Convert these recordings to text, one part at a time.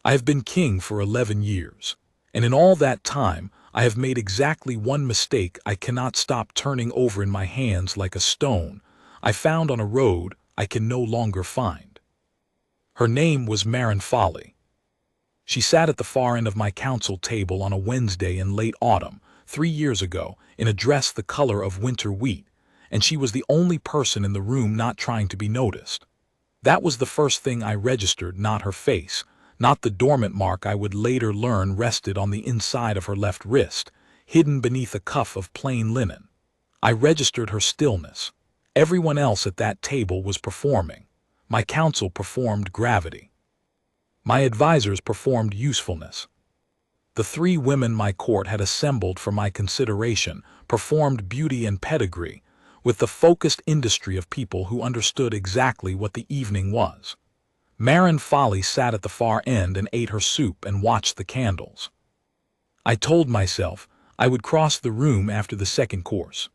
I have been king for 11 years, and in all that time I have made exactly one mistake I cannot stop turning over in my hands like a stone I found on a road I can no longer find. Her name was Maren Folly. She sat at the far end of my council table on a Wednesday in late autumn, 3 years ago, in a dress the color of winter wheat, and she was the only person in the room not trying to be noticed. That was the first thing I registered, not her face, not the dormant mark I would later learn rested on the inside of her left wrist, hidden beneath a cuff of plain linen. I registered her stillness. Everyone else at that table was performing. My council performed gravity. My advisors performed usefulness. The 3 women my court had assembled for my consideration performed beauty and pedigree, with the focused industry of people who understood exactly what the evening was. Maren Folly sat at the far end and ate her soup and watched the candles. I told myself I would cross the room after the second course.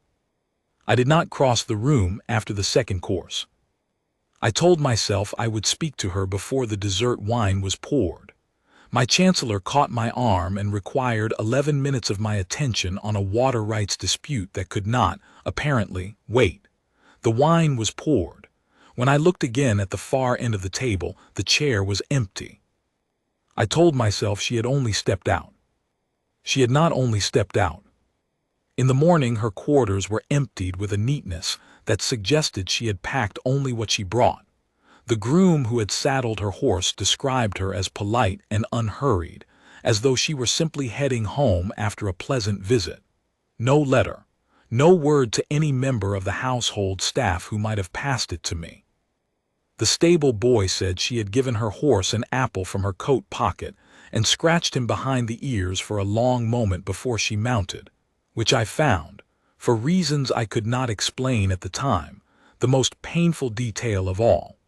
I did not cross the room after the second course. I told myself I would speak to her before the dessert wine was poured. My chancellor caught my arm and required 11 minutes of my attention on a water rights dispute that could not, apparently, wait. The wine was poured. When I looked again at the far end of the table, the chair was empty. I told myself she had only stepped out. She had not only stepped out. In the morning her quarters were emptied with a neatness that suggested she had packed only what she brought. The groom who had saddled her horse described her as polite and unhurried, as though she were simply heading home after a pleasant visit. No letter, no word to any member of the household staff who might have passed it to me. The stable boy said she had given her horse an apple from her coat pocket and scratched him behind the ears for a long moment before she mounted, which I found, for reasons I could not explain at the time, the most painful detail of all.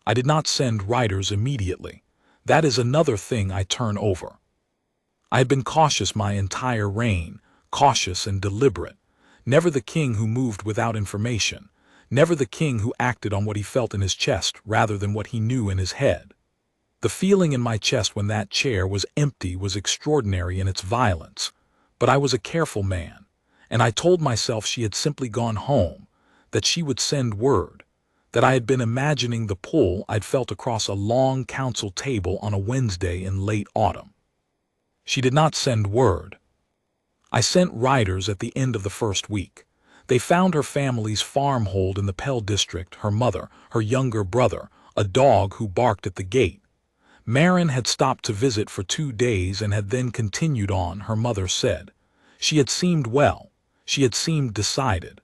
I did not send riders immediately. That is another thing I turn over. I had been cautious my entire reign, cautious and deliberate, never the king who moved without information, never the king who acted on what he felt in his chest rather than what he knew in his head. The feeling in my chest when that chair was empty was extraordinary in its violence, but I was a careful man, and I told myself she had simply gone home, that she would send word, that I had been imagining the pull I'd felt across a long council table on a Wednesday in late autumn. She did not send word. I sent riders at the end of the first week. They found her family's farmhold in the Pell district, her mother, her younger brother, a dog who barked at the gate. Maren had stopped to visit for 2 days and had then continued on, her mother said. She had seemed well. She had seemed decided.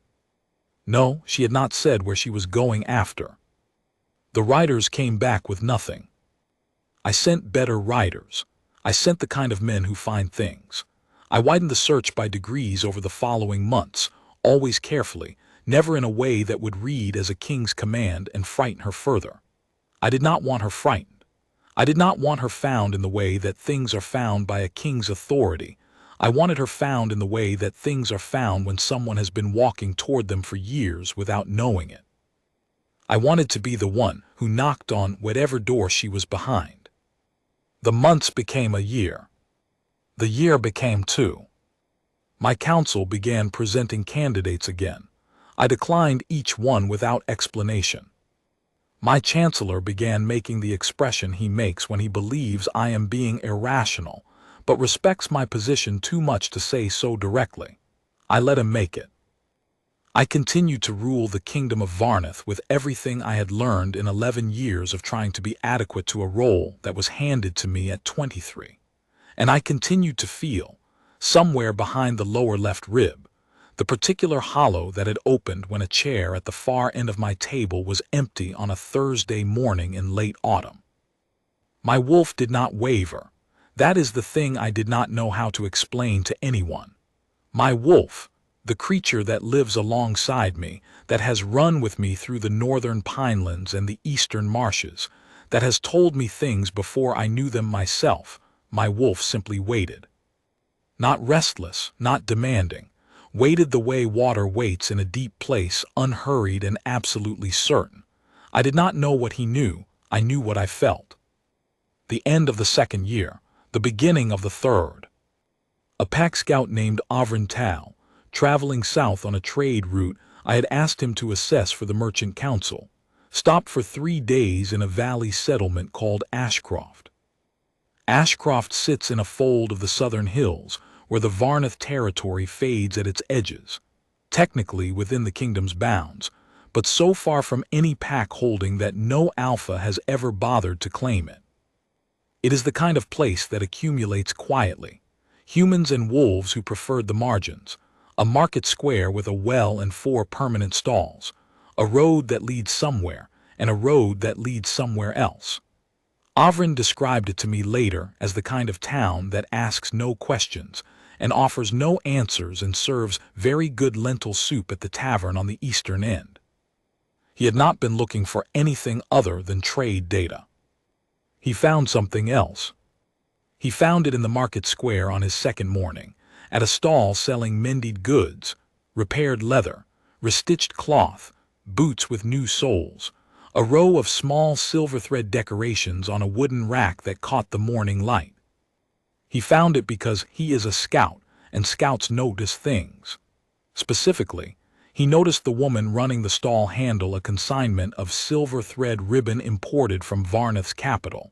No, she had not said where she was going after. The riders came back with nothing. I sent better riders. I sent the kind of men who find things. I widened the search by degrees over the following months, always carefully, never in a way that would read as a king's command and frighten her further. I did not want her frightened. I did not want her found in the way that things are found by a king's authority. I wanted her found in the way that things are found when someone has been walking toward them for years without knowing it. I wanted to be the one who knocked on whatever door she was behind. The months became a year. The year became 2. My council began presenting candidates again. I declined each one without explanation. My chancellor began making the expression he makes when he believes I am being irrational, but respects my position too much to say so directly. I let him make it. I continued to rule the kingdom of Varnath with everything I had learned in 11 years of trying to be adequate to a role that was handed to me at 23. And I continued to feel, somewhere behind the lower left rib, the particular hollow that had opened when a chair at the far end of my table was empty on a Thursday morning in late autumn. My wolf did not waver. That is the thing I did not know how to explain to anyone. My wolf, the creature that lives alongside me, that has run with me through the northern pinelands and the eastern marshes, that has told me things before I knew them myself, my wolf simply waited. Not restless, not demanding, waited the way water waits in a deep place, unhurried and absolutely certain. I did not know what he knew, I knew what I felt. the end of the second year, the beginning of the third. A pack scout named Avrin Tal, traveling south on a trade route I had asked him to assess for the Merchant Council, stopped for 3 days in a valley settlement called Ashcroft. Ashcroft sits in a fold of the southern hills where the Varnath territory fades at its edges, technically within the kingdom's bounds, but so far from any pack holding that no alpha has ever bothered to claim it. It is the kind of place that accumulates quietly, humans and wolves who preferred the margins, a market square with a well and 4 permanent stalls, a road that leads somewhere, and a road that leads somewhere else. Avrin described it to me later as the kind of town that asks no questions and offers no answers and serves very good lentil soup at the tavern on the eastern end. He had not been looking for anything other than trade data. He found something else. He found it in the market square on his second morning, at a stall selling mended goods, repaired leather, restitched cloth, boots with new soles, a row of small silver thread decorations on a wooden rack that caught the morning light. He found it because he is a scout, and scouts notice things. Specifically, he noticed the woman running the stall handle a consignment of silver thread ribbon imported from Varnath's capital,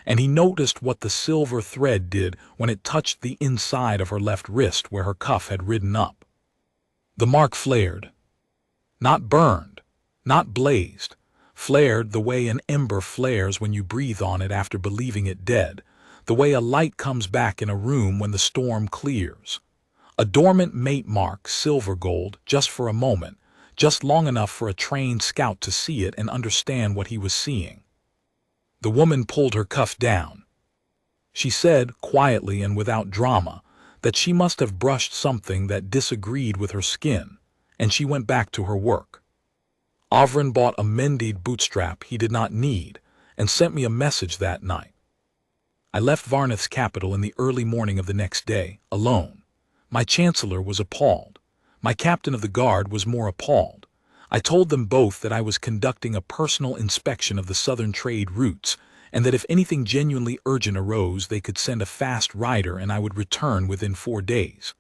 and he noticed what the silver thread did when it touched the inside of her left wrist where her cuff had ridden up. The mark flared. Not burned, not blazed, flared the way an ember flares when you breathe on it after believing it dead, the way a light comes back in a room when the storm clears. A dormant mate mark, silver gold, just for a moment, just long enough for a trained scout to see it and understand what he was seeing. The woman pulled her cuff down. She said, quietly and without drama, that she must have brushed something that disagreed with her skin, and she went back to her work. Avrin bought a mended bootstrap he did not need and sent me a message that night. I left Varnath's capital in the early morning of the next day, alone. My chancellor was appalled. My captain of the guard was more appalled. I told them both that I was conducting a personal inspection of the southern trade routes, and that if anything genuinely urgent arose, they could send a fast rider and I would return within 4 days.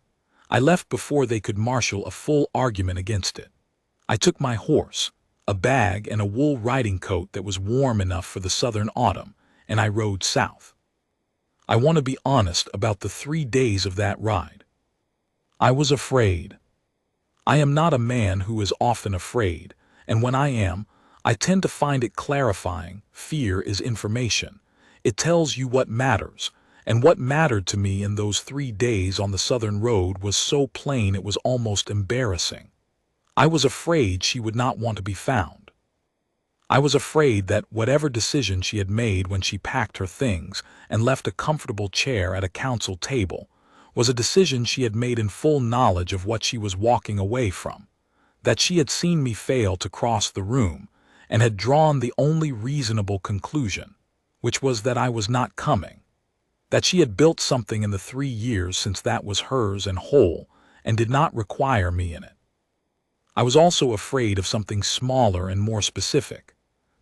I left before they could marshal a full argument against it. I took my horse, a bag, and a wool riding coat that was warm enough for the southern autumn, and I rode south. I want to be honest about the 3 days of that ride. I was afraid. I am not a man who is often afraid, and when I am, I tend to find it clarifying. Fear is information. It tells you what matters, and what mattered to me in those 3 days on the southern road was so plain it was almost embarrassing. I was afraid she would not want to be found. I was afraid that whatever decision she had made when she packed her things and left a comfortable chair at a council table was a decision she had made in full knowledge of what she was walking away from, that she had seen me fail to cross the room and had drawn the only reasonable conclusion, which was that I was not coming, that she had built something in the 3 years since that was hers and whole and did not require me in it. I was also afraid of something smaller and more specific,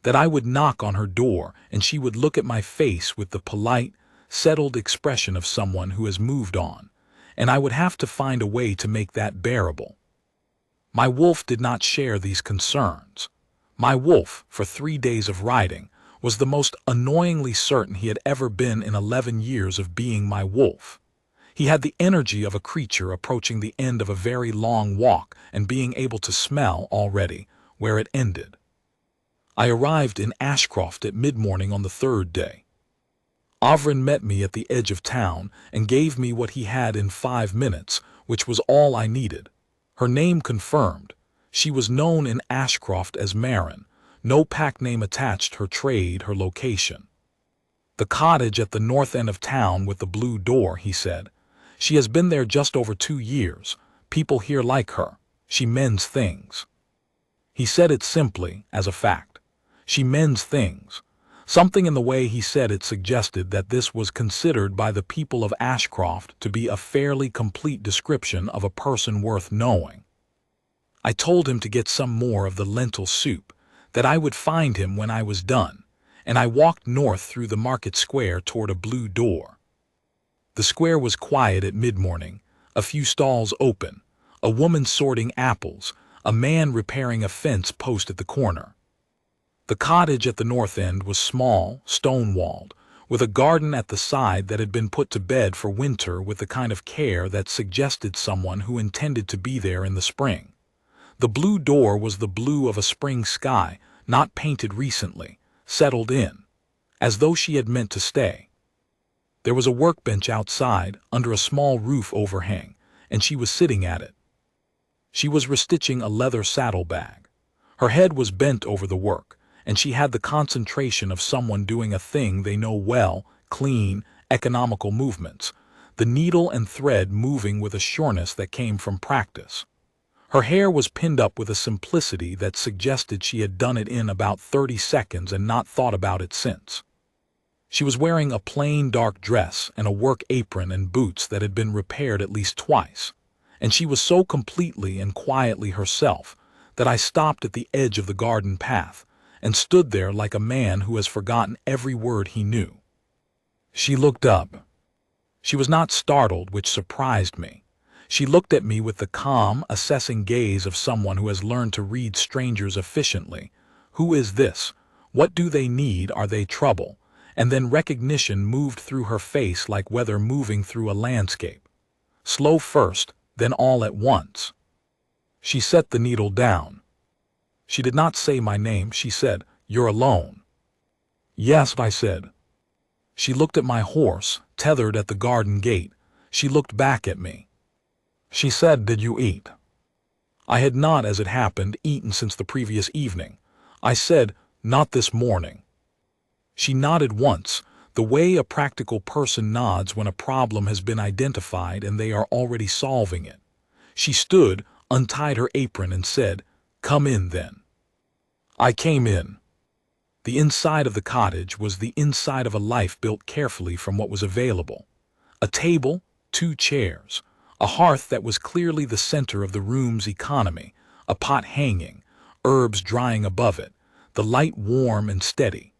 that I would knock on her door and she would look at my face with the polite, settled expression of someone who has moved on, and I would have to find a way to make that bearable. My wolf did not share these concerns. My wolf, for 3 days of riding, was the most annoyingly certain he had ever been in 11 years of being my wolf. He had the energy of a creature approaching the end of a very long walk and being able to smell already where it ended. I arrived in Ashcroft at mid-morning on the 3rd day. Avrin met me at the edge of town and gave me what he had in 5 minutes, which was all I needed. Her name confirmed. She was known in Ashcroft as Marin. No pack name attached, her trade, her location. The cottage at the north end of town with the blue door, he said. She has been there just over 2 years. People here like her. She mends things. He said it simply, as a fact. She mends things. Something in the way he said it suggested that this was considered by the people of Ashcroft to be a fairly complete description of a person worth knowing. I told him to get some more of the lentil soup, that I would find him when I was done, and I walked north through the market square toward a blue door. The square was quiet at mid-morning, a few stalls open, a woman sorting apples, a man repairing a fence post at the corner. The cottage at the north end was small, stone-walled, with a garden at the side that had been put to bed for winter with the kind of care that suggested someone who intended to be there in the spring. The blue door was the blue of a spring sky, not painted recently, settled in, as though she had meant to stay. There was a workbench outside, under a small roof overhang, and she was sitting at it. She was restitching a leather saddlebag. Her head was bent over the work, and she had the concentration of someone doing a thing they know well, clean, economical movements, the needle and thread moving with a sureness that came from practice. Her hair was pinned up with a simplicity that suggested she had done it in about 30 seconds and not thought about it since. She was wearing a plain dark dress and a work apron and boots that had been repaired at least twice, and she was so completely and quietly herself that I stopped at the edge of the garden path and stood there like a man who has forgotten every word he knew. She looked up. She was not startled, which surprised me. She looked at me with the calm, assessing gaze of someone who has learned to read strangers efficiently. Who is this? What do they need? Are they trouble? And then recognition moved through her face like weather moving through a landscape. Slow first, then all at once. She set the needle down. She did not say my name. She said, "You're alone." "Yes," I said. She looked at my horse, tethered at the garden gate. She looked back at me. She said, "Did you eat?" I had not, as it happened, eaten since the previous evening. I said, "Not this morning." She nodded once, the way a practical person nods when a problem has been identified and they are already solving it. She stood, untied her apron, and said, "Come in then." I came in. The inside of the cottage was the inside of a life built carefully from what was available. A table, 2 chairs, a hearth that was clearly the center of the room's economy, a pot hanging, herbs drying above it, the light warm and steady.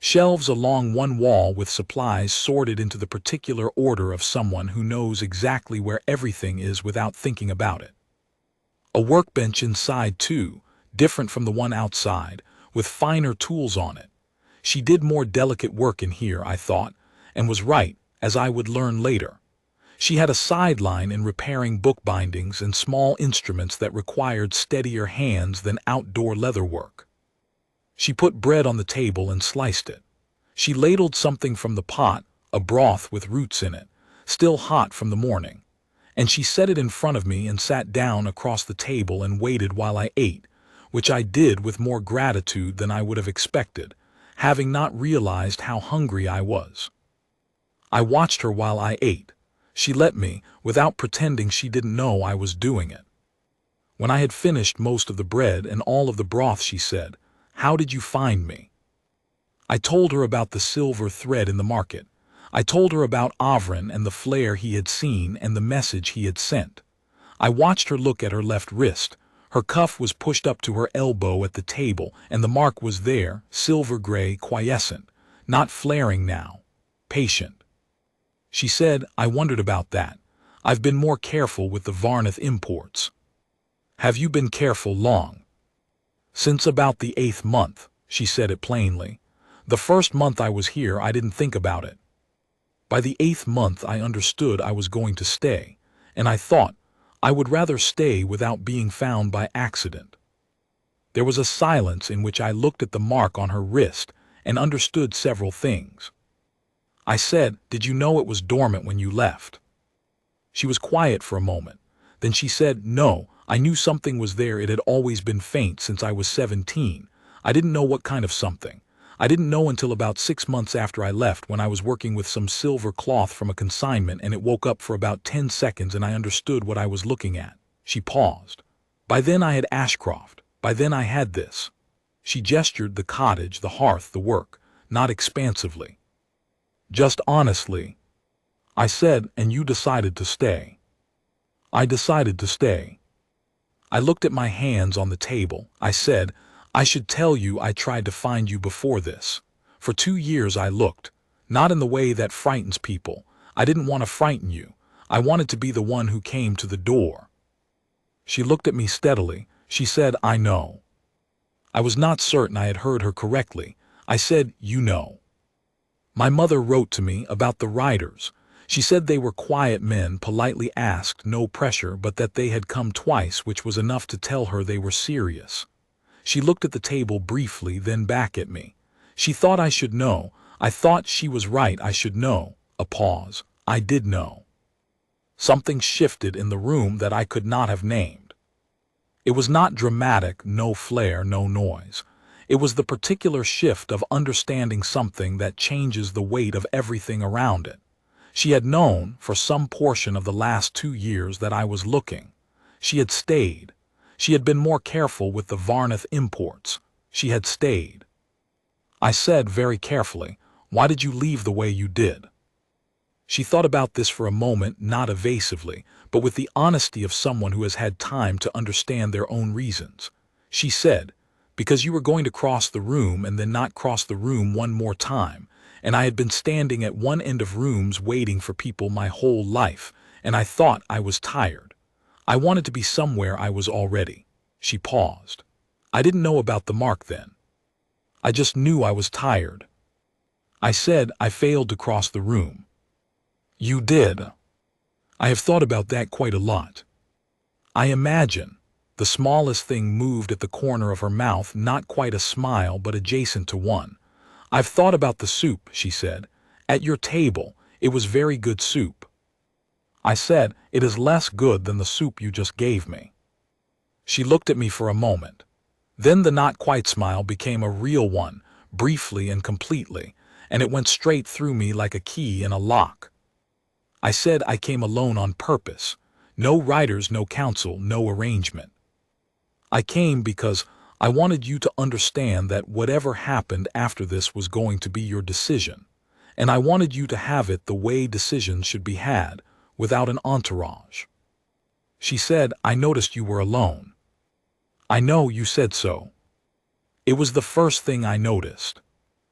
Shelves along one wall with supplies sorted into the particular order of someone who knows exactly where everything is without thinking about it. A workbench inside too, different from the one outside, with finer tools on it. She did more delicate work in here, I thought, and was right, as I would learn later. She had a sideline in repairing bookbindings and small instruments that required steadier hands than outdoor leather work. She put bread on the table and sliced it. She ladled something from the pot, a broth with roots in it, still hot from the morning, and she set it in front of me and sat down across the table and waited while I ate, which I did with more gratitude than I would have expected, having not realized how hungry I was. I watched her while I ate. She let me, without pretending she didn't know I was doing it. When I had finished most of the bread and all of the broth, she said, "How did you find me?" I told her about the silver thread in the market. I told her about Avrin and the flare he had seen and the message he had sent. I watched her look at her left wrist. Her cuff was pushed up to her elbow at the table, and the mark was there, silver-gray, quiescent, not flaring now, patient. She said, "I wondered about that. I've been more careful with the Varnath imports." "Have you been careful long?" "Since about the 8th month," she said it plainly. "The first month I was here I didn't think about it. By the 8th month I understood I was going to stay, and I thought I would rather stay without being found by accident." There was a silence in which I looked at the mark on her wrist and understood several things. I said, "Did you know it was dormant when you left?" She was quiet for a moment. Then she said, "No, I knew something was there. It had always been faint since I was 17. I didn't know what kind of something. I didn't know until about 6 months after I left, when I was working with some silver cloth from a consignment, and it woke up for about 10 seconds and I understood what I was looking at." She paused. "By then I had Ashcroft. By then I had this." She gestured the cottage, the hearth, the work, not expansively. "Just honestly." I said, "And you decided to stay." "I decided to stay." I looked at my hands on the table. I said, "I should tell you I tried to find you before this. For 2 years I looked, not in the way that frightens people. I didn't want to frighten you. I wanted to be the one who came to the door. She looked at me steadily. She said, I know. I was not certain I had heard her correctly. I said, you know. My mother wrote to me about the riders. She said they were quiet men, politely asked, no pressure, but that they had come twice, which was enough to tell her they were serious. She looked at the table briefly, then back at me. She thought I should know. I thought she was right, I should know. A pause. I did know. Something shifted in the room that I could not have named. It was not dramatic, no flair, no noise. It was the particular shift of understanding something that changes the weight of everything around it. She had known, for some portion of the last 2 years, that I was looking. She had stayed. She had been more careful with the Varnath imports. She had stayed. I said very carefully, why did you leave the way you did? She thought about this for a moment, not evasively, but with the honesty of someone who has had time to understand their own reasons. She said, because you were going to cross the room and then not cross the room one more time, and I had been standing at one end of rooms waiting for people my whole life, and I thought I was tired. I wanted to be somewhere I was already. She paused. I didn't know about the mark then. I just knew I was tired. I said I failed to cross the room. You did. I have thought about that quite a lot. I imagine. The smallest thing moved at the corner of her mouth, not quite a smile, but adjacent to one. I've thought about the soup, she said. At your table, it was very good soup. I said, it is less good than the soup you just gave me. She looked at me for a moment. Then the not quite smile became a real one, briefly and completely, and it went straight through me like a key in a lock. I said I came alone on purpose. No riders, no counsel, no arrangement. I came because I wanted you to understand that whatever happened after this was going to be your decision, and I wanted you to have it the way decisions should be had, without an entourage. She said, I noticed you were alone. I know you said so. It was the first thing I noticed.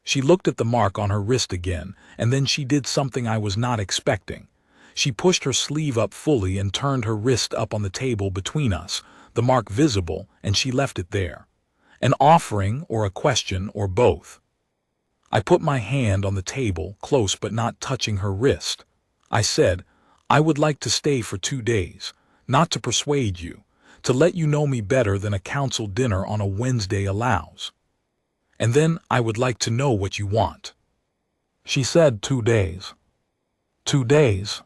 She looked at the mark on her wrist again, and then she did something I was not expecting. She pushed her sleeve up fully and turned her wrist up on the table between us, the mark visible, and she left it there. An offering or a question or both. I put my hand on the table, close but not touching her wrist. I said, I would like to stay for 2 days, not to persuade you, to let you know me better than a council dinner on a Wednesday allows. And then I would like to know what you want. She said 2 days. 2 days.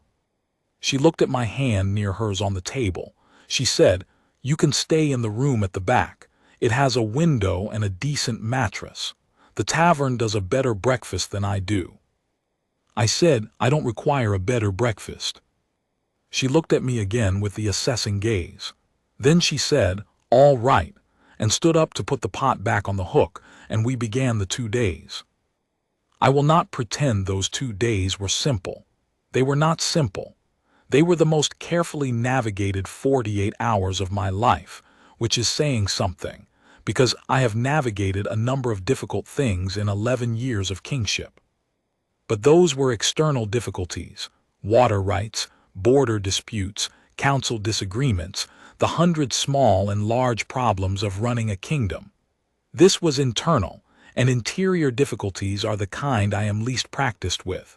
She looked at my hand near hers on the table. She said, you can stay in the room at the back. It has a window and a decent mattress. The tavern does a better breakfast than I do. I said, I don't require a better breakfast. She looked at me again with the assessing gaze. Then she said, all right, and stood up to put the pot back on the hook, and we began the 2 days. I will not pretend those 2 days were simple. They were not simple. They were the most carefully navigated 48 hours of my life, which is saying something, because I have navigated a number of difficult things in 11 years of kingship. But those were external difficulties, water rights, border disputes, council disagreements, the 100 small and large problems of running a kingdom. This was internal, and interior difficulties are the kind I am least practiced with.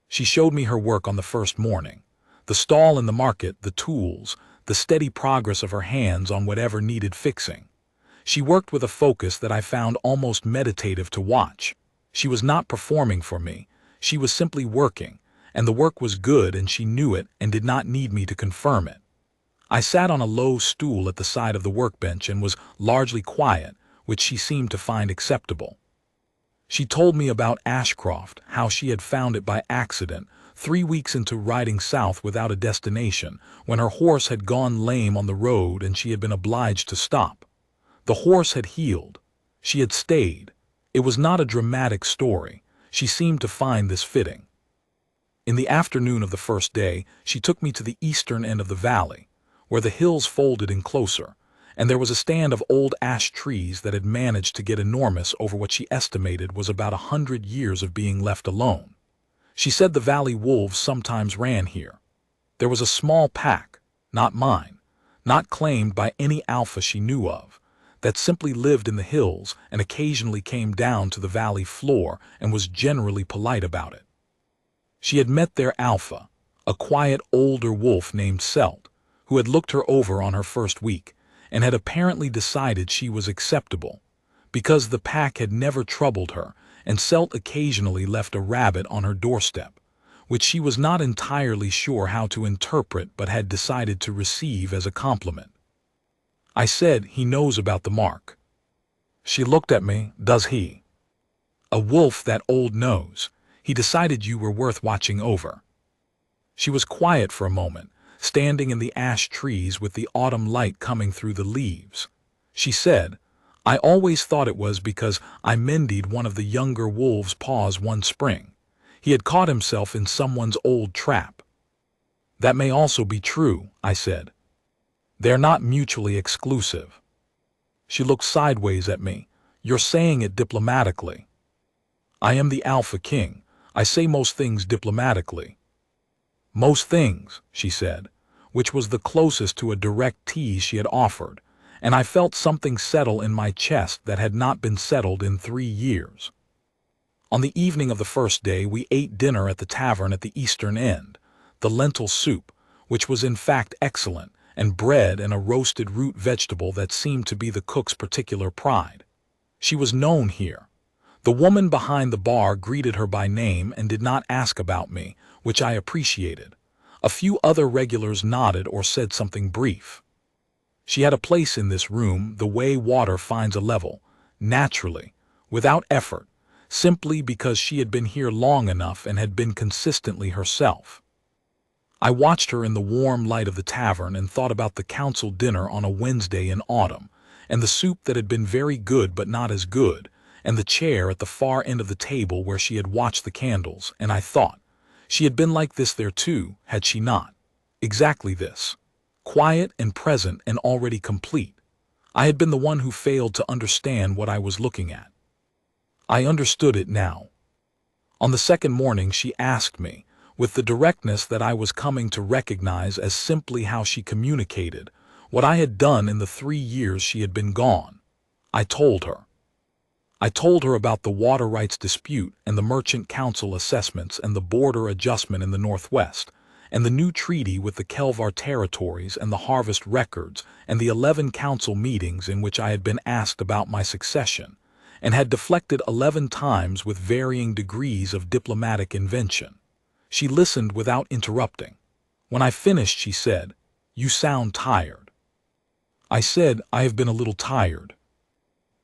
She showed me her work on the first morning. The stall in the market, the tools, the steady progress of her hands on whatever needed fixing. She worked with a focus that I found almost meditative to watch. She was not performing for me. She was simply working, and the work was good and she knew it and did not need me to confirm it. I sat on a low stool at the side of the workbench and was largely quiet, which she seemed to find acceptable. She told me about Ashcroft, how she had found it by accident, 3 weeks into riding south without a destination, when her horse had gone lame on the road and she had been obliged to stop. The horse had healed. She had stayed. It was not a dramatic story. She seemed to find this fitting. In the afternoon of the first day, she took me to the eastern end of the valley, where the hills folded in closer, and there was a stand of old ash trees that had managed to get enormous over what she estimated was about 100 years of being left alone. She said the valley wolves sometimes ran here. There was a small pack, not mine, not claimed by any alpha she knew of, that simply lived in the hills and occasionally came down to the valley floor and was generally polite about it. She had met their alpha, a quiet older wolf named Selt, who had looked her over on her first week and had apparently decided she was acceptable, because the pack had never troubled her and Selt occasionally left a rabbit on her doorstep, which she was not entirely sure how to interpret but had decided to receive as a compliment. I said, "He knows about the mark." She looked at me. "Does he?" "A wolf that old knows. He decided you were worth watching over." She was quiet for a moment, standing in the ash trees with the autumn light coming through the leaves. She said, "I always thought it was because I mended one of the younger wolves' paws one spring. He had caught himself in someone's old trap." "That may also be true," I said. "They're not mutually exclusive." She looked sideways at me. "You're saying it diplomatically." "I am the Alpha King. I say most things diplomatically." "Most things," she said, which was the closest to a direct tease she had offered, and I felt something settle in my chest that had not been settled in 3 years. On the evening of the first day we ate dinner at the tavern at the eastern end, the lentil soup, which was in fact excellent, and bread and a roasted root vegetable that seemed to be the cook's particular pride. She was known here. The woman behind the bar greeted her by name and did not ask about me, which I appreciated. A few other regulars nodded or said something brief. She had a place in this room the way water finds a level, naturally, without effort, simply because she had been here long enough and had been consistently herself. I watched her in the warm light of the tavern and thought about the council dinner on a Wednesday in autumn, and the soup that had been very good but not as good, and the chair at the far end of the table where she had watched the candles, and I thought, she had been like this there too, had she not? Exactly this. Quiet and present and already complete. I had been the one who failed to understand what I was looking at. I understood it now. On the second morning she asked me, with the directness that I was coming to recognize as simply how she communicated, what I had done in the 3 years she had been gone. I told her. I told her about the water rights dispute and the merchant council assessments and the border adjustment in the Northwest, and the new treaty with the Kelvar territories and the harvest records and the 11 council meetings in which I had been asked about my succession, and had deflected 11 times with varying degrees of diplomatic invention. She listened without interrupting. When I finished, she said, "You sound tired." I said, "I have been a little tired."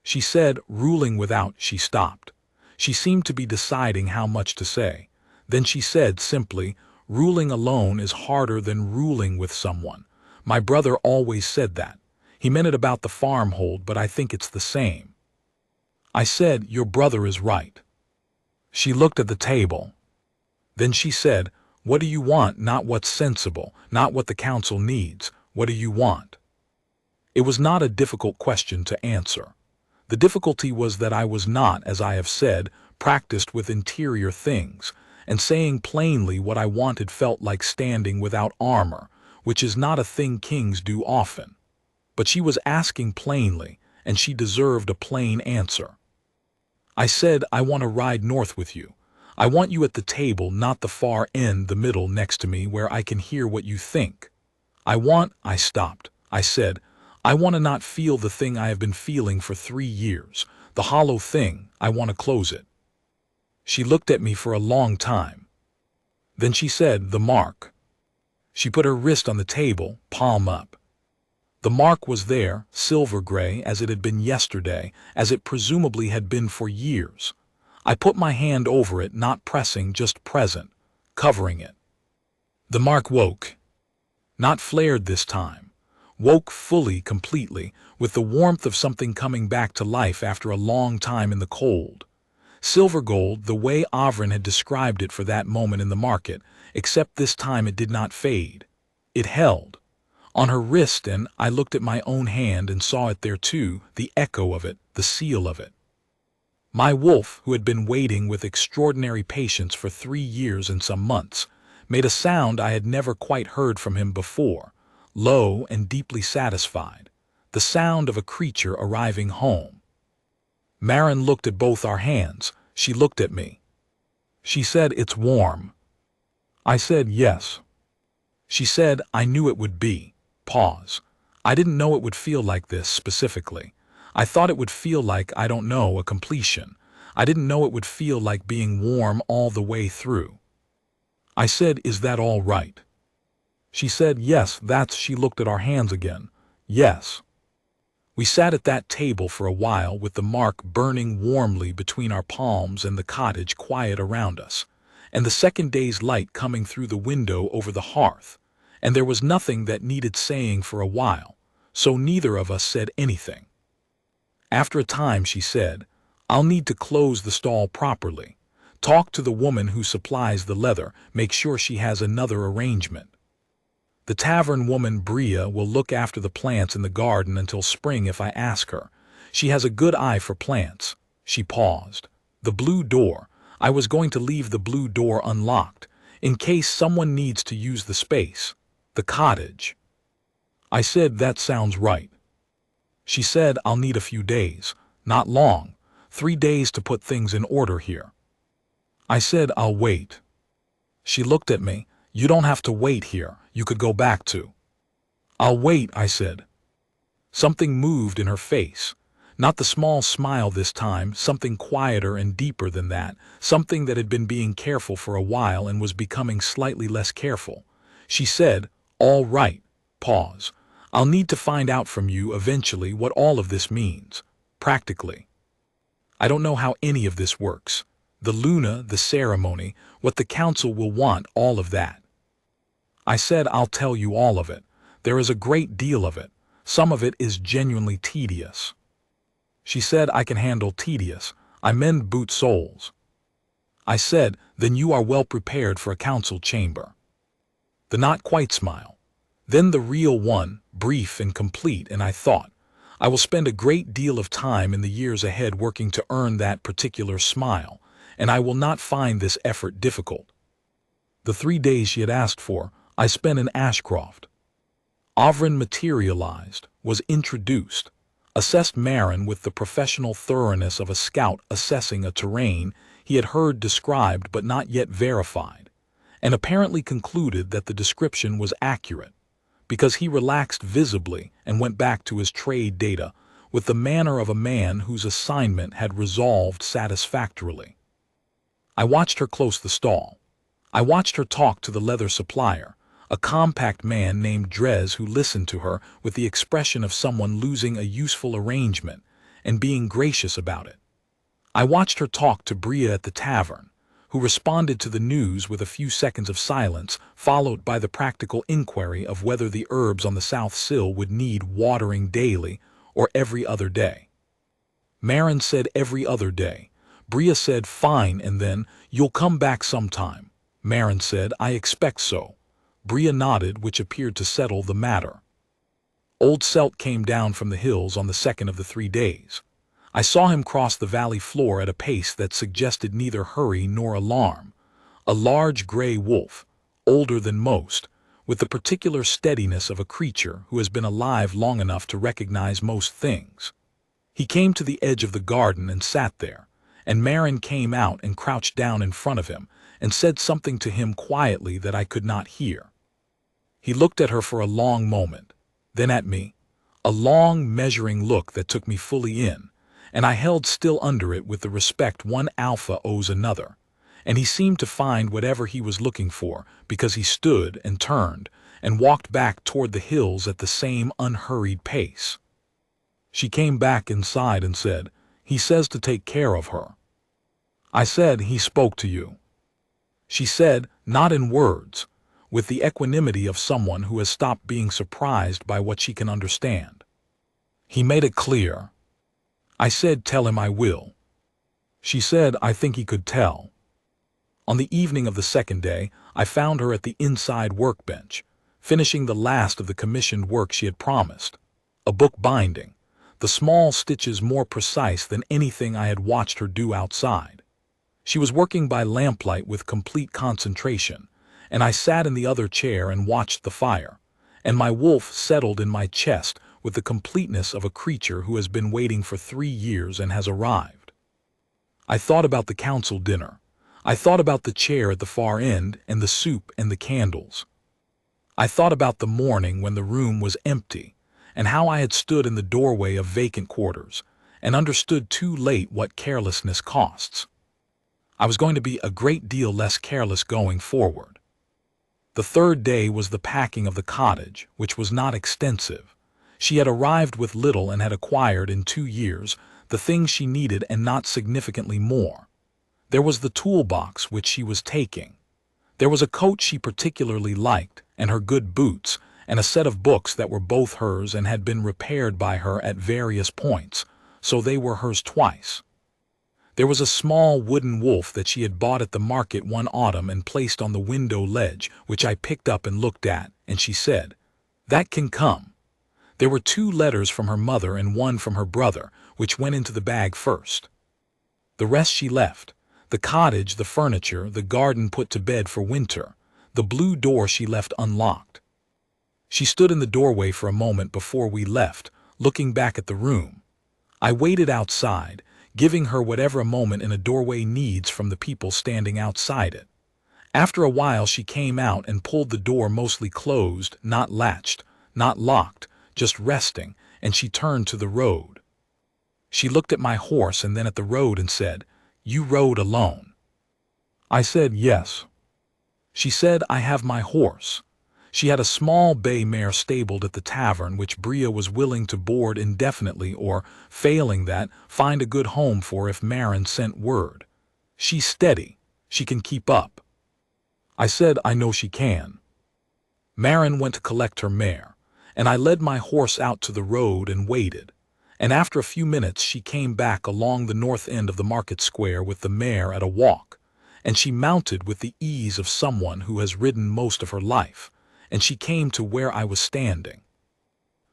She said, ruling without, she stopped. She seemed to be deciding how much to say. Then she said simply, "Ruling alone is harder than ruling with someone. My brother always said that. He meant it about the farmhold, but I think it's the same." I said, "Your brother is right." She looked at the table. Then she said, "What do you want? Not what's sensible, not what the council needs. What do you want?" It was not a difficult question to answer. The difficulty was that I was not, as I have said, practiced with interior things, and saying plainly what I wanted felt like standing without armor, which is not a thing kings do often. But she was asking plainly, and she deserved a plain answer. I said, "I want to ride north with you. I want you at the table, not the far end, the middle next to me where I can hear what you think. I stopped. I said, "I want to not feel the thing I have been feeling for 3 years, the hollow thing. I want to close it." She looked at me for a long time. Then she said, "The mark." She put her wrist on the table, palm up. The mark was there, silver gray, as it had been yesterday, as it presumably had been for years. I put my hand over it, not pressing, just present, covering it. The mark woke. Not flared this time. Woke fully, completely, with the warmth of something coming back to life after a long time in the cold. Silver gold, the way Avrin had described it for that moment in the market, except this time it did not fade. It held. on her wrist, and I looked at my own hand and saw it there too, the echo of it, the seal of it. My wolf, who had been waiting with extraordinary patience for 3 years and some months, made a sound I had never quite heard from him before, low and deeply satisfied, the sound of a creature arriving home. Maren looked at both our hands. She looked at me. She said, "It's warm." I said, "Yes." She said, "I knew it would be." Pause. I didn't know it would feel like this specifically. I thought it would feel like, I don't know, a completion. I didn't know it would feel like being warm all the way through. I said, "Is that all right?" She said, "Yes, that's." She looked at our hands again. "Yes." We sat at that table for a while with the mark burning warmly between our palms and the cottage quiet around us, and the second day's light coming through the window over the hearth, and there was nothing that needed saying for a while, so neither of us said anything. After a time she said, "I'll need to close the stall properly. Talk to the woman who supplies the leather, make sure she has another arrangement. The tavern woman Bria will look after the plants in the garden until spring if I ask her. She has a good eye for plants." She paused. "The blue door. I was going to leave the blue door unlocked, in case someone needs to use the space. The cottage." I said, "That sounds right." She said, "I'll need a few days. Not long. 3 days to put things in order here." I said, "I'll wait." She looked at me. "You don't have to wait here. You could go back to." "I'll wait," I said. Something moved in her face. Not the small smile this time, something quieter and deeper than that, something that had been being careful for a while and was becoming slightly less careful. She said, "All right." Pause. "I'll need to find out from you eventually what all of this means, practically. I don't know how any of this works. The Luna, the ceremony, what the council will want, all of that." I said, "I'll tell you all of it. There is a great deal of it. Some of it is genuinely tedious." She said, "I can handle tedious. I mend boot soles." I said, "Then you are well prepared for a council chamber." The not quite smile. Then the real one, brief and complete, and I thought, I will spend a great deal of time in the years ahead working to earn that particular smile, and I will not find this effort difficult. The 3 days she had asked for, I spent in Ashcroft. Ovrin materialized, was introduced, assessed Maren with the professional thoroughness of a scout assessing a terrain he had heard described but not yet verified, and apparently concluded that the description was accurate, because he relaxed visibly and went back to his trade data with the manner of a man whose assignment had resolved satisfactorily. I watched her close the stall. I watched her talk to the leather supplier, a compact man named Drez who listened to her with the expression of someone losing a useful arrangement and being gracious about it. I watched her talk to Bria at the tavern, who responded to the news with a few seconds of silence, followed by the practical inquiry of whether the herbs on the south sill would need watering daily or every other day. Maren said every other day. Bria said, "Fine," and then, "You'll come back sometime." Maren said, "I expect so." Bria nodded, which appeared to settle the matter. Old Selt came down from the hills on the second of the 3 days. I saw him cross the valley floor at a pace that suggested neither hurry nor alarm. A large gray wolf, older than most, with the particular steadiness of a creature who has been alive long enough to recognize most things. He came to the edge of the garden and sat there, and Maren came out and crouched down in front of him and said something to him quietly that I could not hear. He looked at her for a long moment, then at me, a long, measuring look that took me fully in, and I held still under it with the respect one alpha owes another, and he seemed to find whatever he was looking for because he stood and turned and walked back toward the hills at the same unhurried pace. She came back inside and said, "He says to take care of her." I said, "He spoke to you." She said, "Not in words," with the equanimity of someone who has stopped being surprised by what she can understand. "He made it clear." I said, "Tell him I will." She said, "I think he could tell." On the evening of the second day, I found her at the inside workbench, finishing the last of the commissioned work she had promised. A book binding, the small stitches more precise than anything I had watched her do outside. She was working by lamplight with complete concentration, and I sat in the other chair and watched the fire, and my wolf settled in my chest with the completeness of a creature who has been waiting for 3 years and has arrived. I thought about the council dinner. I thought about the chair at the far end and the soup and the candles. I thought about the morning when the room was empty, and how I had stood in the doorway of vacant quarters and understood too late what carelessness costs. I was going to be a great deal less careless going forward. The third day was the packing of the cottage, which was not extensive. She had arrived with little and had acquired in 2 years the things she needed and not significantly more. There was the toolbox which she was taking. There was a coat she particularly liked, and her good boots, and a set of books that were both hers and had been repaired by her at various points, so they were hers twice. There was a small wooden wolf that she had bought at the market one autumn and placed on the window ledge, which I picked up and looked at, and she said, "That can come." There were 2 letters from her mother and 1 from her brother, which went into the bag first. The rest she left: the cottage, the furniture, the garden put to bed for winter. The blue door she left unlocked. She stood in the doorway for a moment before we left, looking back at the room. I waited outside, giving her whatever a moment in a doorway needs from the people standing outside it. After a while she came out and pulled the door mostly closed, not latched, not locked, just resting, and she turned to the road. She looked at my horse and then at the road and said, "You rode alone?" I said, "Yes." She said, "I have my horse." She had a small bay mare stabled at the tavern which Bria was willing to board indefinitely or, failing that, find a good home for if Marin sent word. She's steady. She can keep up. I said, "I know she can." Marin went to collect her mare, and I led my horse out to the road and waited. And after a few minutes she came back along the north end of the market square with the mare at a walk, and she mounted with the ease of someone who has ridden most of her life, and she came to where I was standing.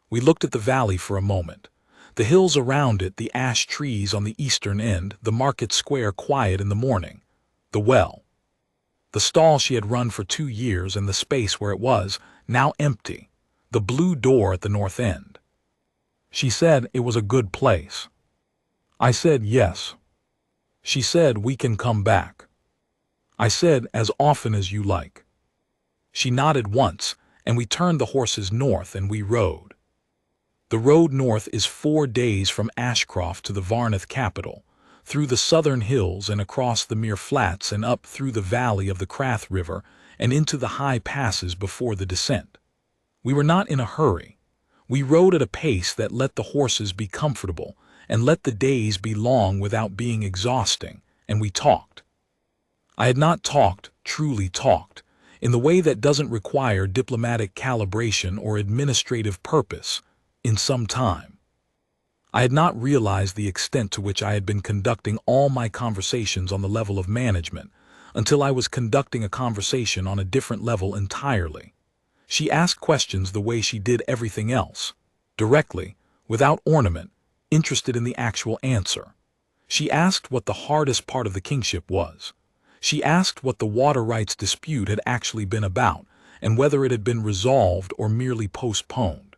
We looked at the valley for a moment, the hills around it, the ash trees on the eastern end, the market square quiet in the morning, the well, the stall she had run for 2 years and the space where it was, now empty, the blue door at the north end. She said it was a good place. I said yes. She said, "We can come back." I said, "As often as you like." She nodded once, and we turned the horses north and we rode. The road north is 4 days from Ashcroft to the Varneth capital, through the southern hills and across the Mere Flats and up through the valley of the Crath River and into the high passes before the descent. We were not in a hurry. We rode at a pace that let the horses be comfortable and let the days be long without being exhausting, and we talked. I had not talked, truly talked, in the way that doesn't require diplomatic calibration or administrative purpose, in some time. I had not realized the extent to which I had been conducting all my conversations on the level of management until I was conducting a conversation on a different level entirely. She asked questions the way she did everything else, directly, without ornament, interested in the actual answer. She asked what the hardest part of the kingship was. She asked what the water rights dispute had actually been about and whether it had been resolved or merely postponed.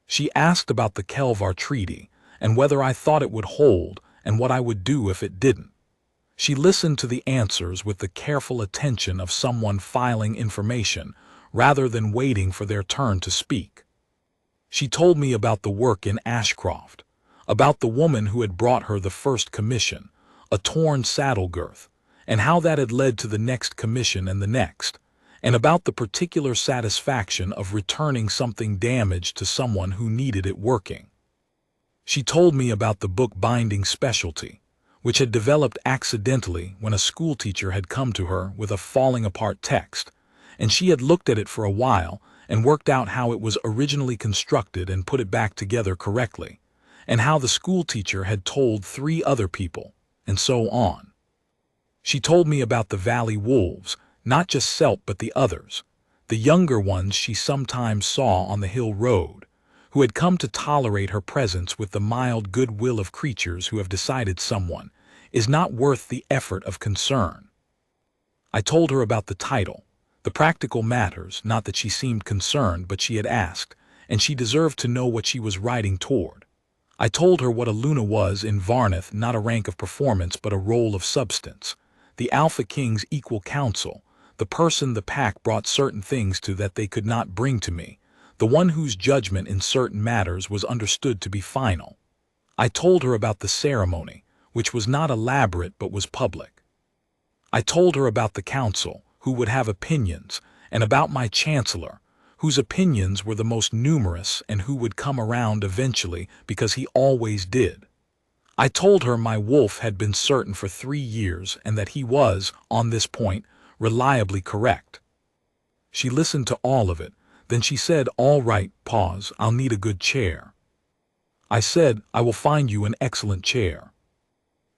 She asked about the Kelvar Treaty and whether I thought it would hold and what I would do if it didn't. She listened to the answers with the careful attention of someone filing information rather than waiting for their turn to speak. She told me about the work in Ashcroft, about the woman who had brought her the first commission, a torn saddle girth, and how that had led to the next commission and the next, and about the particular satisfaction of returning something damaged to someone who needed it working. She told me about the book-binding specialty, which had developed accidentally when a schoolteacher had come to her with a falling-apart text, and she had looked at it for a while and worked out how it was originally constructed and put it back together correctly, and how the schoolteacher had told 3 other people, and so on. She told me about the Valley Wolves, not just Selp but the others. the younger ones she sometimes saw on the hill road, who had come to tolerate her presence with the mild goodwill of creatures who have decided someone is not worth the effort of concern. I told her about the title, the practical matters, not that she seemed concerned, but she had asked, and she deserved to know what she was riding toward. I told her what a Luna was in Varnath, not a rank of performance but a role of substance, the Alpha King's equal counsel, the person the pack brought certain things to that they could not bring to me, the one whose judgment in certain matters was understood to be final. I told her about the ceremony, which was not elaborate but was public. I told her about the council, who would have opinions, and about my chancellor, whose opinions were the most numerous and who would come around eventually because he always did. I told her my wolf had been certain for 3 years and that he was, on this point, reliably correct. She listened to all of it, then she said, "All right, pause, I'll need a good chair." I said, "I will find you an excellent chair."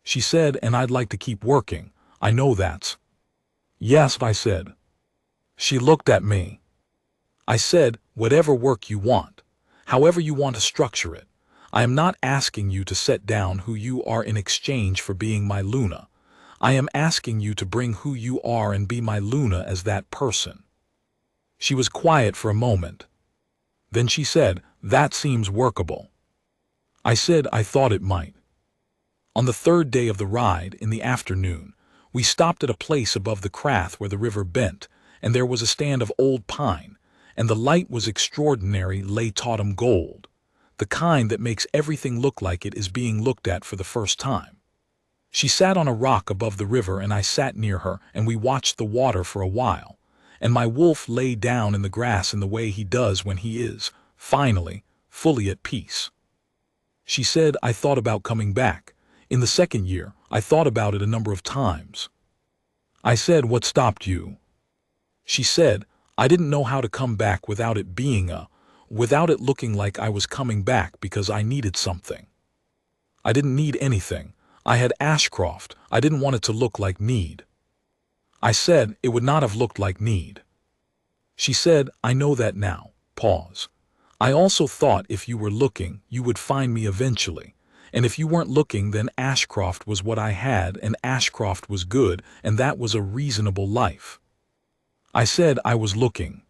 She said, "And I'd like to keep working, I know that's." "Yes," I said. She looked at me. I said, "Whatever work you want, however you want to structure it. I am not asking you to set down who you are in exchange for being my Luna. I am asking you to bring who you are and be my Luna as that person." She was quiet for a moment. Then she said, "That seems workable." I said I thought it might. On the 3rd day of the ride, in the afternoon, we stopped at a place above the Crath where the river bent, and there was a stand of old pine, and the light was extraordinary late-autumn gold, the kind that makes everything look like it is being looked at for the first time. She sat on a rock above the river and I sat near her, and we watched the water for a while, and my wolf lay down in the grass in the way he does when he is, finally, fully at peace. She said, "I thought about coming back. In the 2nd year, I thought about it a number of times." I said, "What stopped you?" She said, "I didn't know how to come back without it being without it looking like I was coming back because I needed something. I didn't need anything. I had Ashcroft. I didn't want it to look like need." I said, "It would not have looked like need." She said, "I know that now." Pause. "I also thought if you were looking, you would find me eventually. And if you weren't looking, then Ashcroft was what I had, and Ashcroft was good, and that was a reasonable life." I said I was looking.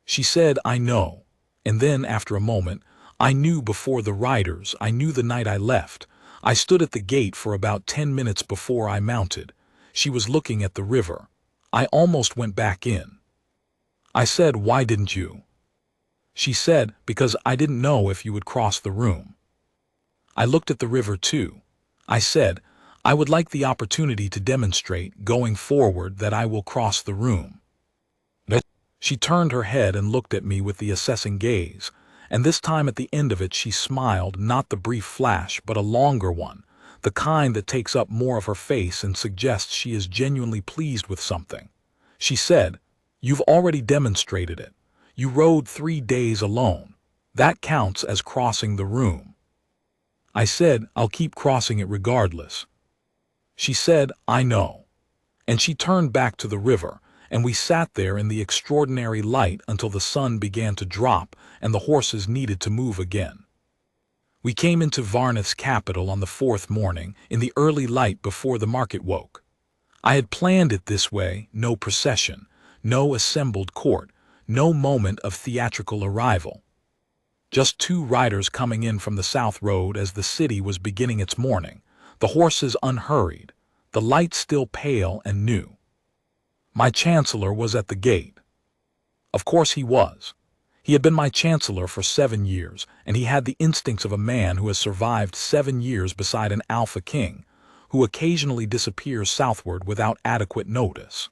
She said, "I know." And then, after a moment, "I knew before the riders, I knew the night I left. I stood at the gate for about 10 minutes before I mounted. She was looking at the river. I almost went back in." I said, "Why didn't you?" She said, "Because I didn't know if you would cross the room." I looked at the river too. I said, "I would like the opportunity to demonstrate, going forward, that I will cross the room." She turned her head and looked at me with the assessing gaze, and this time at the end of it she smiled, not the brief flash, but a longer one, the kind that takes up more of her face and suggests she is genuinely pleased with something. She said, "You've already demonstrated it. You rode 3 days alone. That counts as crossing the room." I said, "I'll keep crossing it regardless." She said, "I know." And she turned back to the river, and we sat there in the extraordinary light until the sun began to drop and the horses needed to move again. We came into Varnath's capital on the 4th morning, in the early light before the market woke. I had planned it this way, no procession, no assembled court, no moment of theatrical arrival. Just 2 riders coming in from the South Road as the city was beginning its morning, the horses unhurried, the light still pale and new. My chancellor was at the gate. Of course he was. He had been my chancellor for 7 years, and he had the instincts of a man who has survived 7 years beside an Alpha King, who occasionally disappears southward without adequate notice.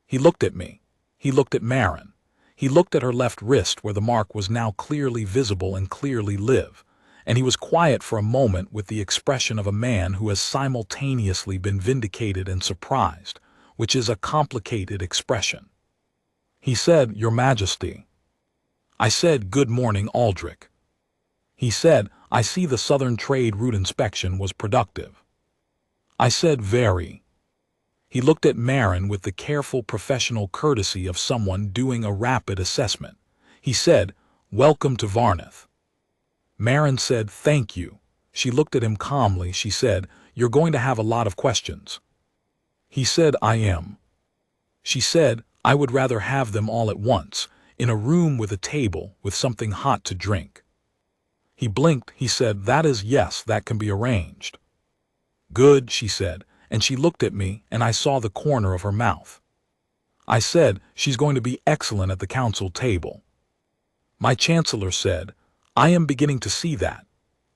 He looked at me. He looked at Marin. He looked at her left wrist where the mark was now clearly visible and clearly live, and he was quiet for a moment with the expression of a man who has simultaneously been vindicated and surprised, which is a complicated expression. He said, "Your Majesty." I said, "Good morning, Aldrich." He said, "I see the Southern Trade Route inspection was productive." I said, "Very." He looked at Marin with the careful professional courtesy of someone doing a rapid assessment. He said, "Welcome to Varnath." Marin said, "Thank you." She looked at him calmly. She said, "You're going to have a lot of questions." He said, "I am." She said, "I would rather have them all at once, in a room with a table, with something hot to drink." He blinked. He said, "Yes, that can be arranged." "Good," she said, and she looked at me, and I saw the corner of her mouth. I said, "She's going to be excellent at the council table." My chancellor said, "I am beginning to see that,"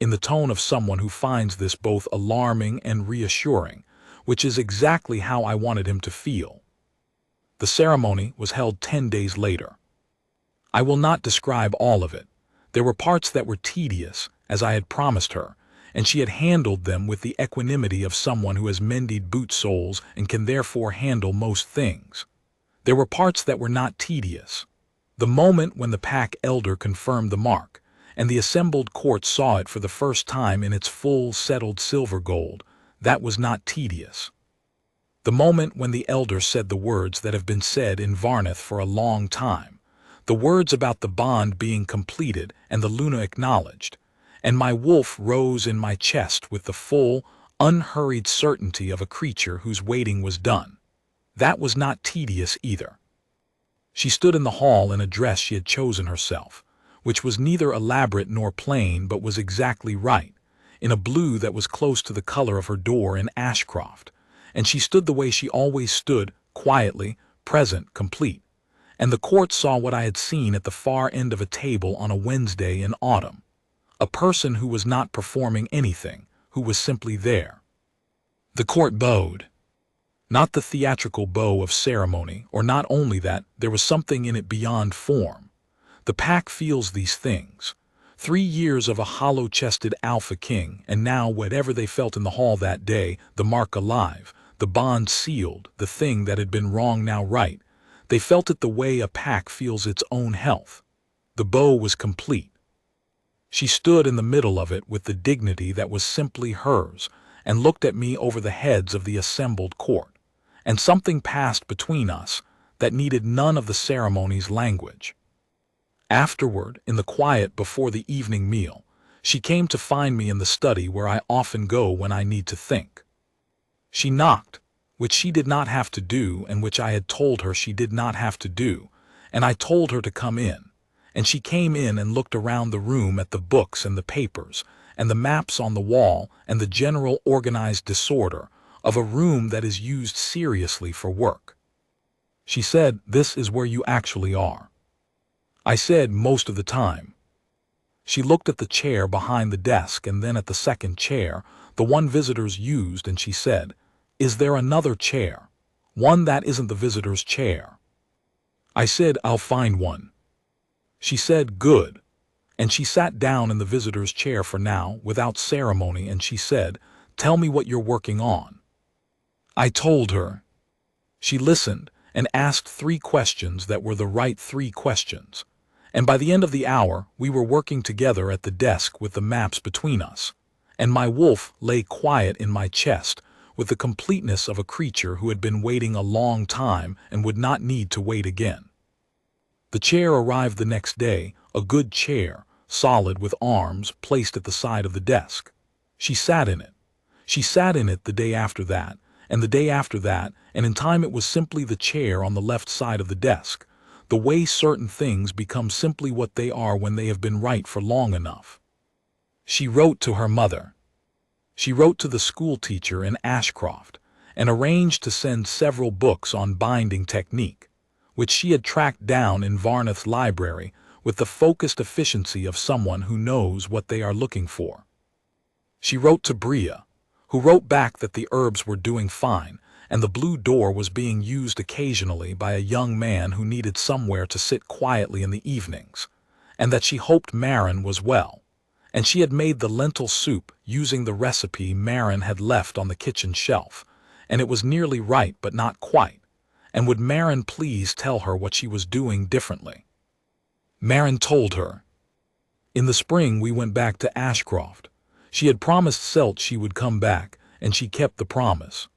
in the tone of someone who finds this both alarming and reassuring, which is exactly how I wanted him to feel. The ceremony was held 10 days later. I will not describe all of it. There were parts that were tedious, as I had promised her, and she had handled them with the equanimity of someone who has mended boot soles and can therefore handle most things. There were parts that were not tedious. The moment when the pack elder confirmed the mark, and the assembled court saw it for the first time in its full settled silver gold, that was not tedious. The moment when the elder said the words that have been said in Varnath for a long time, the words about the bond being completed and the Luna acknowledged, and my wolf rose in my chest with the full, unhurried certainty of a creature whose waiting was done. That was not tedious either. She stood in the hall in a dress she had chosen herself, which was neither elaborate nor plain but was exactly right, in a blue that was close to the color of her door in Ashcroft, and she stood the way she always stood, quietly, present, complete, and the court saw what I had seen at the far end of a table on a Wednesday in autumn. A person who was not performing anything, who was simply there. The court bowed. Not the theatrical bow of ceremony, or not only that, there was something in it beyond form. The pack feels these things. 3 years of a hollow-chested alpha king, and now whatever they felt in the hall that day, the mark alive, the bond sealed, the thing that had been wrong now right, they felt it the way a pack feels its own health. The bow was complete. She stood in the middle of it with the dignity that was simply hers, and looked at me over the heads of the assembled court, and something passed between us that needed none of the ceremony's language. Afterward, in the quiet before the evening meal, she came to find me in the study where I often go when I need to think. She knocked, which she did not have to do and which I had told her she did not have to do, and I told her to come in, and she came in and looked around the room at the books and the papers, and the maps on the wall and the general organized disorder of a room that is used seriously for work. She said, "This is where you actually are." I said, "Most of the time." She looked at the chair behind the desk and then at the second chair, the one visitors used, and she said, "Is there another chair? One that isn't the visitor's chair?" I said, "I'll find one." She said, "Good." And she sat down in the visitor's chair for now, without ceremony, and she said, "Tell me what you're working on." I told her. She listened and asked 3 questions that were the right 3 questions. And by the end of the hour, we were working together at the desk with the maps between us, and my wolf lay quiet in my chest with the completeness of a creature who had been waiting a long time and would not need to wait again. The chair arrived the next day, a good chair, solid with arms placed at the side of the desk. She sat in it. She sat in it the day after that, and the day after that, and in time it was simply the chair on the left side of the desk, the way certain things become simply what they are when they have been right for long enough. She wrote to her mother. She wrote to the school teacher in Ashcroft, and arranged to send several books on binding technique, which she had tracked down in Varnath's library with the focused efficiency of someone who knows what they are looking for. She wrote to Bria, who wrote back that the herbs were doing fine, and the blue door was being used occasionally by a young man who needed somewhere to sit quietly in the evenings, and that she hoped Marin was well, and she had made the lentil soup using the recipe Marin had left on the kitchen shelf, and it was nearly right but not quite, and would Marin please tell her what she was doing differently? Marin told her. In the spring we went back to Ashcroft. She had promised Selt she would come back, and she kept the promise.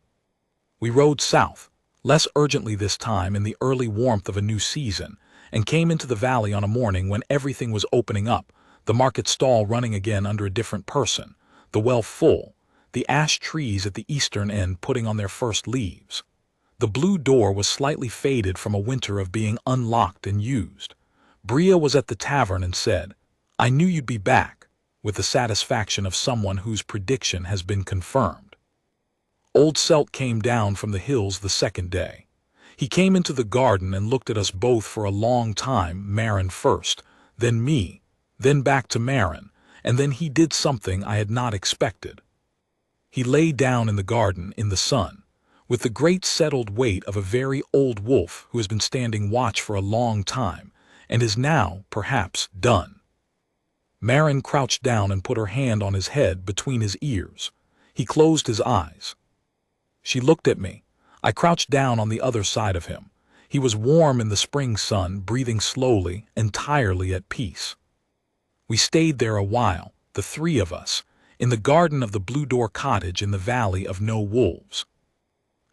We rode south, less urgently this time in the early warmth of a new season, and came into the valley on a morning when everything was opening up, the market stall running again under a different person, the well full, the ash trees at the eastern end putting on their first leaves. The blue door was slightly faded from a winter of being unlocked and used. Bria was at the tavern and said, "I knew you'd be back," with the satisfaction of someone whose prediction has been confirmed. Old Selt came down from the hills the second day. He came into the garden and looked at us both for a long time, Marin first, then me, then back to Marin, and then he did something I had not expected. He lay down in the garden in the sun, with the great settled weight of a very old wolf who has been standing watch for a long time, and is now, perhaps, done. Marin crouched down and put her hand on his head between his ears. He closed his eyes. She looked at me. I crouched down on the other side of him. He was warm in the spring sun, breathing slowly, entirely at peace. We stayed there a while, the three of us, in the garden of the Blue Door cottage in the Valley of No Wolves.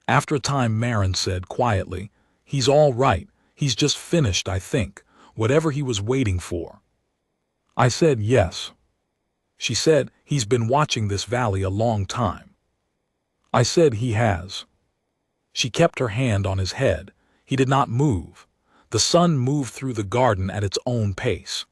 After a time Marin said quietly, "He's all right. He's just finished, I think, whatever he was waiting for." I said yes. She said, "He's been watching this valley a long time." I said he has. She kept her hand on his head. He did not move. The sun moved through the garden at its own pace.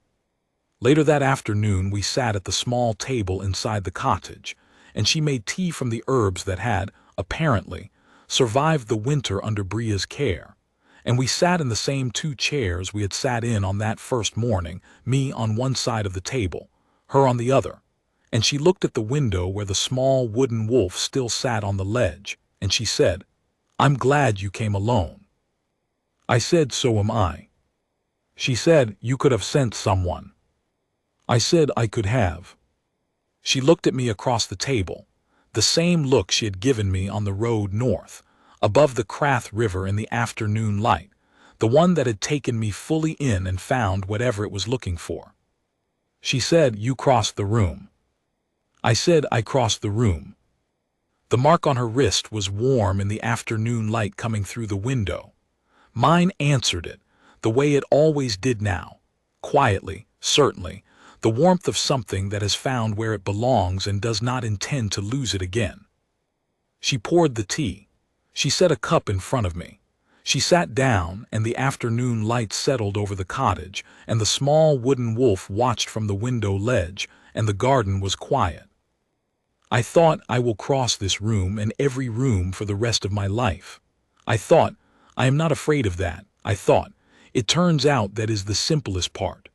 Later that afternoon we sat at the small table inside the cottage, and she made tea from the herbs that had, apparently, survived the winter under Bria's care, and we sat in the same two chairs we had sat in on that first morning, me on one side of the table, her on the other, and she looked at the window where the small wooden wolf still sat on the ledge, and she said, "I'm glad you came alone." I said, "So am I." She said, "You could have sent someone." I said I could have. She looked at me across the table, the same look she had given me on the road north, above the Crath River in the afternoon light, the one that had taken me fully in and found whatever it was looking for. She said, "You crossed the room." I said I crossed the room. The mark on her wrist was warm in the afternoon light coming through the window. Mine answered it, the way it always did now, quietly, certainly, the warmth of something that has found where it belongs and does not intend to lose it again. She poured the tea. She set a cup in front of me. She sat down, and the afternoon light settled over the cottage, and the small wooden wolf watched from the window ledge, and the garden was quiet. I thought, I will cross this room and every room for the rest of my life. I thought, I am not afraid of that. I thought, it turns out that is the simplest part.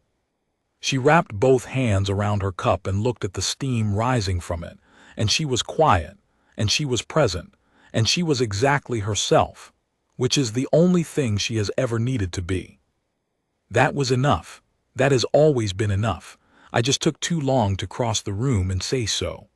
She wrapped both hands around her cup and looked at the steam rising from it, and she was quiet, and she was present, and she was exactly herself, which is the only thing she has ever needed to be. That was enough. That has always been enough. I just took too long to cross the room and say so.